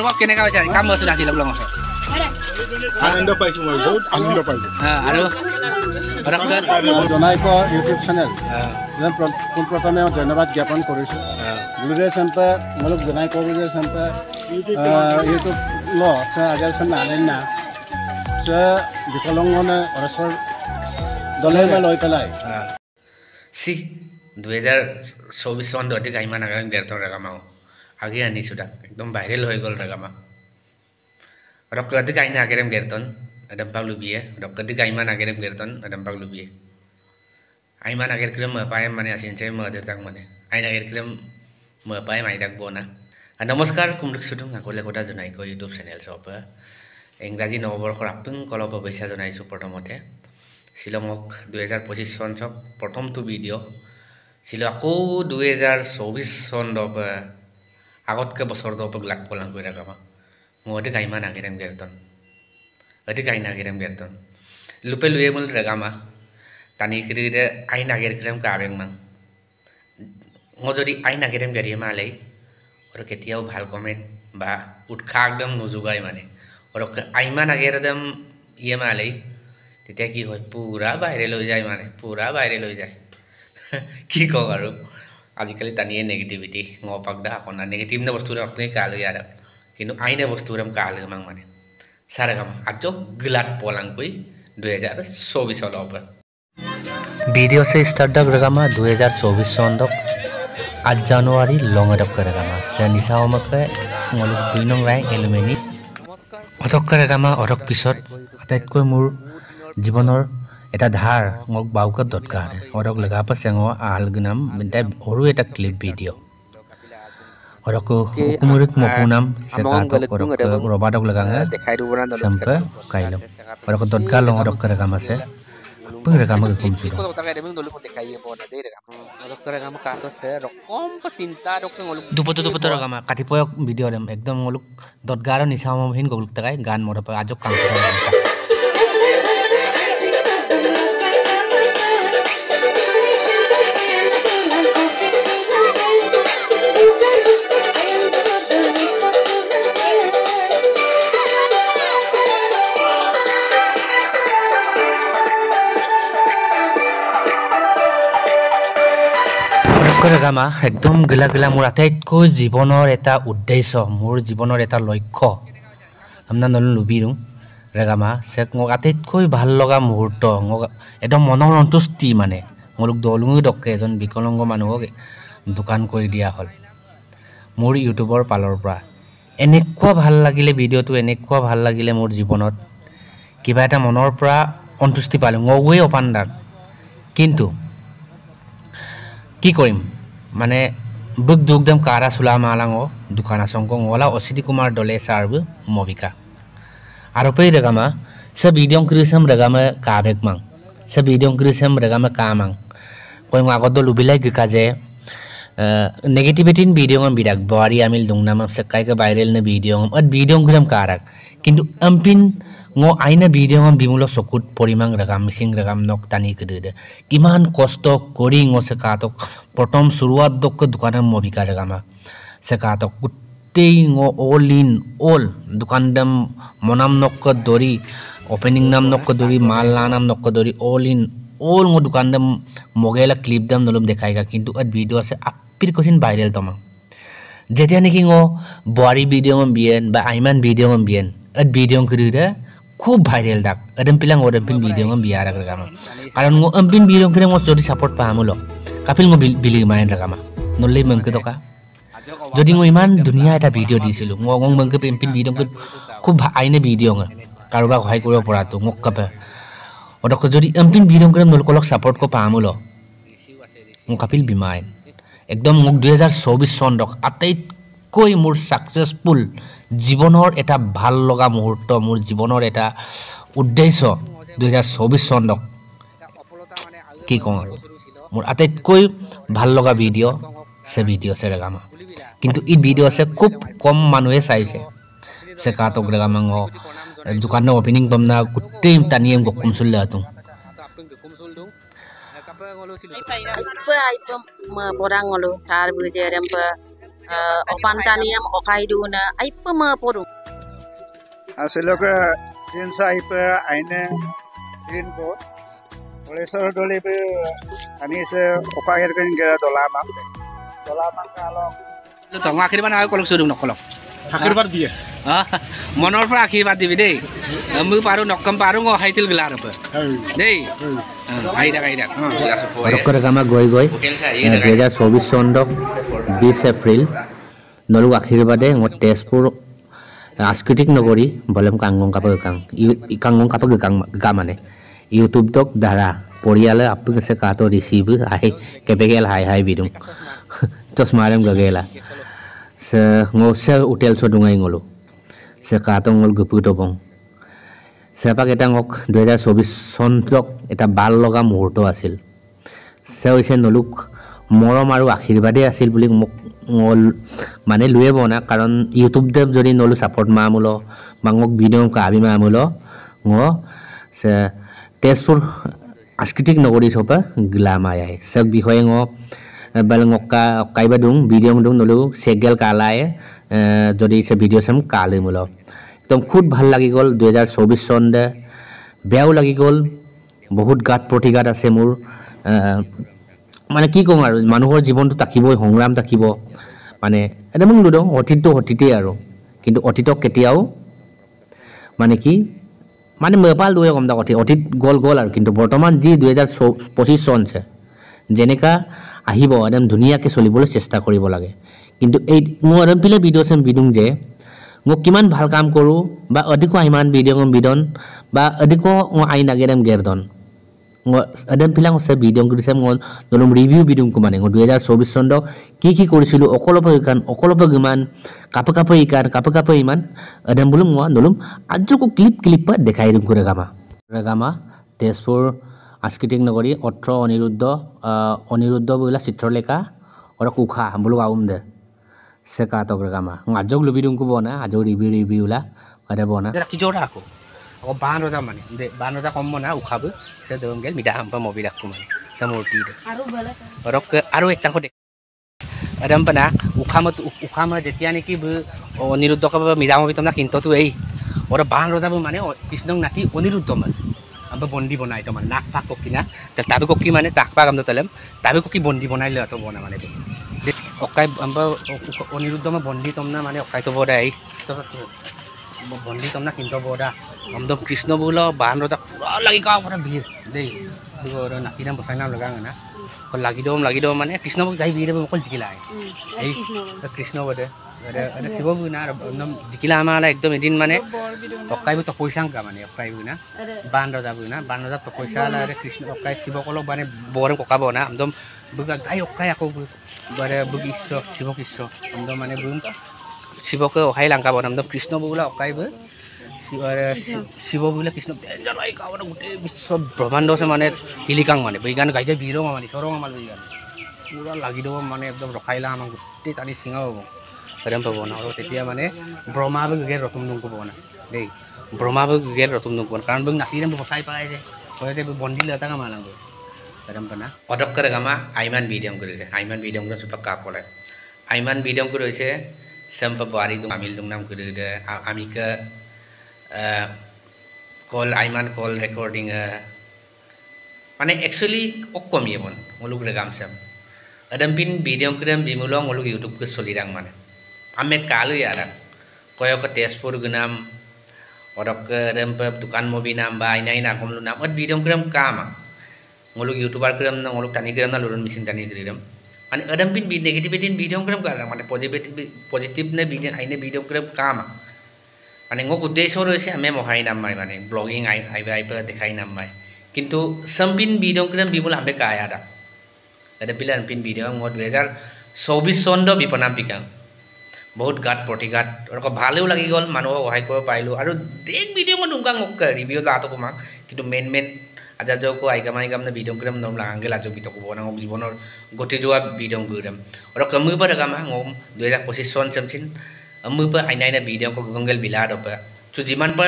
অনুভৱ কেনেকা হৈছে কাম বস্তু আছিল আপোনালোকৰ আনন্দ পাইছো মই বহুত আনন্দ পাইছো আৰু জনাইক ইউটিউব চেনেল পোনপ্ৰথমে ধন্যবাদ জ্ঞাপন কৰিছোঁ গুৰুদেৱ চেম্পে মোলোক জনাই কৰোঁ যে চেম্পে ইউটিউব ল আগের সামনে আনেন না সে বিকলঙ্গনে অরেশ্বর দলের বা লই পেলাই সি 2024 চন অধিক ইমান আগে গেৰতৰ ৰেগামাও আগে আনিছোঁ তাক একদম ভাইৰেল হৈ গ'ল ৰেগামা Rokkadik aina agerem gerton adam paglu biye rokkadik aiman agerem gerton adam paglu biye aiman ager krem paem mane asin che mader tak mane aina ager krem paem ai dak bona namaskar kumrik sudung akole kota jonai ko youtube channel sopa engraji নৱবৰ্ষৰ আপং কলপ বৈশা জনাইছো প্ৰথমতে শিলংক 2025 চন চক প্ৰথমটো video ছিল আকৌ 2024 চন দব আগতকে বছৰ দব লাগ পলাং কৰি ৰাখামা Ngode kaiman agerem gerton. Adi kaina agerem gerton. Lupe luye mul regama. Tani kiri aina agerem kabeng mang. Ngojodi aina agerem geriye malai. Oro ketiau bhal comment ba utkagdam nujugai mane. Oro aiman agerem iye malai. Titia ki hoy pura viral hoi jay mane. Pura viral hoi jay. Ki ko aru. Ajikali taniye negativity ngopak da kona negative na bostu apne kalu yara. কিন্তু আইনে বস্তুরম কালে মাং মানে সারাগাম আজো গ্লাট পোলাং কই 2024 হলব video से start दक रगामा 2024 সন্দক 8 জানুয়ারি লং দক রগামা সেনিসা ওমকে মলুক দুই নং রাই এলুমিনি অতক রগামা অরক পিছত আটাইতকৈ মোৰ জীৱনৰ এটা ধাৰ মোক বাউকা দৰকাৰ অৰক লগা পাছেঙ আলগনাম মিটাই হৰু এটা clip video Orok umurik mapunam sekatok orok robadok laganga sampai kailom orok dotgalong orok keregama se pengregama kekunci dupoto regama katipoyok video dem ekdom ngoluk dotgaro nisama hin gobuluk takai gan morapa ajok kang Regama একদম গিলা গিলা মোৰ আটাইতকৈ জীৱনৰ এটা উদ্দেশ্য মোৰ জীৱনৰ এটা লক্ষ্য আমনা নল লুবিৰু ৰেগামা সেক মোক আটাইতকৈ ভাল লগা মুহূৰ্ত একদম মনৰ সন্তুষ্টি মানে মোৰক দলুঙি ডকে এজন বিকলংগ মানুহক দোকান কৰি দিয়া হল মোৰ ইউটিউবৰ পালৰ পৰা এনেকুৱা ভাল লাগিলে ভিডিওটো এনেকুৱা ভাল লাগিলে মোৰ জীৱনত কিবা এটা মনৰ পৰা সন্তুষ্টি পালো ngwe অপানদাক কিন্তু কি কৰিম মানে বুক দুগদম কাৰা সুলা মালাঙো দোকানা সংকং ওলা অসিদি কুমাৰ দলে সাৰ্ব মবিকা আৰু পে ৰেগামা সব ভিডিও ক্ৰিসম ৰেগামা কাবেক মাং সব ভিডিও ক্ৰিসম ৰেগামা কামাং কই আগত লুবিলাই গিকা যে negativity in video ngam bidak bari amil dungnam sekai ke viral ne video ngam ad video ngam karak কিন্তু ampin ngo aina video ngam bimulo sokut porimang regam mising regam nok tani kedede kiman kosto kori ngo sekatok protom suruat dok dukanan mobika regama sekatok kuttei ngo all in all dukandam monam nok dori opening nam nok dori mal lanam nok dori all in all ngo dukandam mogela clip dam nolom dekhaiga kintu ad video se apir kosin viral toma jetia niki ngo bari video ngam bien ba aiman video ngam bien ad video kedede খুব viral ডাক এদম পিলাং ওদম video ngam biara regama karon ngo ampin video kire ngo jodi support pahamulo kapil ngo bili main regama nolle mangke toka jodi ngo iman dunia eta video disilu ngo ngong mangke ampin video খুব aine video nga karoba hoy koribo pora to ngok kape odok jodi ampin video kire nol kolok support ko pahamulo ngo kapil bimain ekdom ngok 2024 চন dok atai কই মোৰ successful জীৱনৰ এটা ভাল লগা মুহূৰ্ত মোৰ জীৱনৰ এটা উদ্দেশ্য 2024 চনক কি কম আৰু মোৰ আটাইতকৈ ভাল লগা ভিডিও সে ভিডিও সে ৰেগামা কিন্তু ই ভিডিও সে খুব কম মানুহে চাইছে সে কাটক ৰেগামা দোকানৰ ওপেনিং তমনা গুটেই টানিয়েম গকুম চলে আতু apa item borang ngolu sar buje rempa opantaniam okaiduna ay pamaporu Asiloka insa ipa aine inko olesor dole be anise okair kan gera dolamang kalau lu tong akhirnya mana kolok suruh nokolok আশীর্বাদ দিয়ে মনৰ পৰা আশীৰ্বাদ দিবি দেই মই পাৰো নকম পাৰো মই হাইতিল গলাৰ পৰা দেই গামা গৈ গৈ 2024 চনৰ 20 এপ্ৰিল নলু আশীৰ্বাদে মই তেজপুৰ সাংস্কৃতিক নগৰী বলম কাংগং কাপা গা মানে ইউটিউব তক দ্বাৰা পৰিয়ালে আপকে কাটো ৰিসিভ আহি কেবেগেল হাই বিদুং চশমাৰম গগেলা se ngose hotel so dungai ngolo se katong ngol gupu tobong sepa kita ngok 2024 sontok eta bal loga muhurto asil se hoise noluk morom aru আশীৰ্বাদে আছিল বুলি মোক ngol মানে লুয়ে বনা কাৰণ ইউটিউব দেব যদি নলু সাপোৰ্ট মামুলো মাংক ভিডিও কাবি মামুলো ng se Tezpur সাংস্কৃতিক নগৰী সপা গ্লামায় সব বিষয়ে ng balngokka kaiba dung video dung nolu segel kalai jodi se video sam kale mulo ekdom khud bhal lagi gol 2024 son de beau lagi gol bahut gat protigat ase mur mane ki kong aru manuhor jibon to takibo hongram takibo mane eta mung ludo otito to otite aru kintu otitok ketiao mane ki mane mepal duwe komda otit gol aru kintu bortoman ji 2025 son se যেনেকা আহিব একদম ধুনীয়াকৈ চলিবলৈ চেষ্টা কৰিব লাগে কিন্তু এই মই আৰু পিলে ভিডিও চেম বিদুং যে মই কিমান ভাল কাম কৰোঁ বা অধিক ইমান ভিডিঅ' বা অধিক মই আই নাগেৰম গেৰদন মই একদম পিলাং আছে ভিডিঅ' কৰিছে মই নলম ৰিভিউ বিদুং মানে 2024 চনত কি কৰিছিলোঁ অকলপ ইমান কাপে ইমান একদম বোলো মই নলম আজকো ক্লিপ দেখাই দিম ৰেগামা তেজপুৰ সাংস্কৃতিক নগৰী অত্ৰ অনিৰুদ্ধ বইলা চিত্ৰলেখা আৰু কুখা বলো আউম দে সেকা তগ্ৰগামা আজক লুবিদুং কো বনা আজক ৰিভিউ লা আরে বনা কি জোড়া আকো ও বান রজা মানে দে বান রজা কম না উখাব সে দম গেল মিডা হাম্পা মবি রাখো মানে সমর্তি দে আৰু একটা কো আদম পনা উখাম যেতিয়া নেকি অনিৰুদ্ধ কা মিডা মবি তমনা কিন্তু তো এই ওৰ বান ৰজা মানে কৃষ্ণক নাকি অনিৰুদ্ধ মানে अब बंदी बनाए तो माने नाक पाक कोकी ना तबे कोकी माने ताक पाक हम तो तलम तबे कोकी बंदी बनाई ले तो बना माने ओकाय हम अनिरुद्ध में बंदी तमना माने ओकाय तो बोडा आई तो बंदी तमना किंतो बोडा हम तो कृष्ण बोलो बान रजा पूरा लगी का पूरा भीड़ दे और नाकी नाम बसाई नाम लगा ना और लगी दो माने कृष्ण को जाई भीड़ में कोल जिकिला आई कृष्ण बोडे अरे शिव बुना एकदम जिकिला आमाला एकदम एदिन माने ओकाय तो पैसा का माने ओकाय बुना बान रजा तो पैसा ला अरे कृष्ण ओकाय शिव कोलो माने बोरम कोका बना एकदम बुगा गाय ओकाय आको बारे बुगिस्व शिव कृष्ण एकदम माने बुम शिव को ओहाय लंका बना एकदम कृष्ण बुला ओकाय बु शिव बुला कृष्ण जनाय का बना गुटे विश्व ब्रह्मांड से माने हिलिकांग माने बैगान गायदे बिरो माने सरो माल बैगान पूरा लागि दो माने एकदम रखाइला आम गुटे तानी सिंगाव Kadang pabona, orang tiada mana Brahma begitu rotum nunggu pabona, deh Brahma begitu rotum nunggu pabona, karena beng nasi dan bersai pakai je, kalau itu bondi letak sama lang tu, kadang pernah. Odok keragama, Aiman video kita super kapolat, Aiman video kita itu, sampai bari tu ambil tu nam kita, Amerika, call Aiman call recording, mana actually okkom ya pun, ngoluk regam sam, adam pin video kita bimulong ngoluk YouTube ke solidang mana. Ame kalu ya ran, koyo ke Tezpur genam, orang ke rempep tukan mobil nambah, ini nakom lu nam, video kirim kama, ngoluk YouTuber kirim, ngoluk tani kirim, nalurun mesin tani kirim, ane adam pin negatif video kirim kala, mana positif ne video kirim kama, ane ngok udah soro sih ame mau hai namai, mana blogging ai per dekai namai, kintu sempin video kirim bimul ame kaya ada, ada pilihan pin video ngok 2024 sondo bipanam pikang. बहुत गाट प्रतिगाट और को भालेও লাগি গল মানুহ সহায় কৰিব পাইলো আৰু দেখ ভিডিও মই দুংকা ngক ৰিভিউ লাটো কমা কিন্তু মেন আজাজকো আইগাম না ভিডিও গ্ৰাম নম লাগাঙ্গে লাজো বিতক বনা জীবনৰ গতি যোৱা ভিডিও গ্ৰাম আৰু কমই पर গামা ngom 2025 সন সমচিন আমই पर আইনাইনা ভিডিও কো গঙ্গল বিলাড অপ চু জিমান पर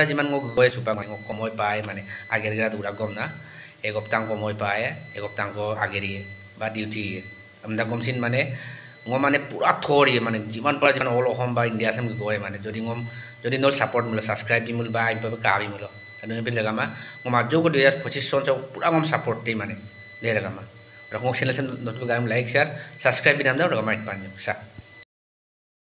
জিমান ngok গয় সুপা ngok কমই পায় মানে আগের গৰা দুৰা গম না এক হপ্তাহ কমই পায় এক হপ্তাহ কো আগেৰিয়ে বা ডিউটি আমদা কমচিন মানে মানে পুৰা থৰি মানে যিমান পাৰা যিমান অল অসম বা ইণ্ডিয়া sem গয় মানে যদি নল সাপোর্ট মিলো সাবস্ক্রাইব দিমুল বা আইবা কাবি মিলো আনো হেবে লাগামা মা যোগ 2025 সন পুরা মম সাপোর্ট দেই মানে দে লাগামা রকম চ্যানেল sem নতুন গাম লাইক শেয়ার সাবস্ক্রাইব বিনাম দাও লাগামা ইট পানি সা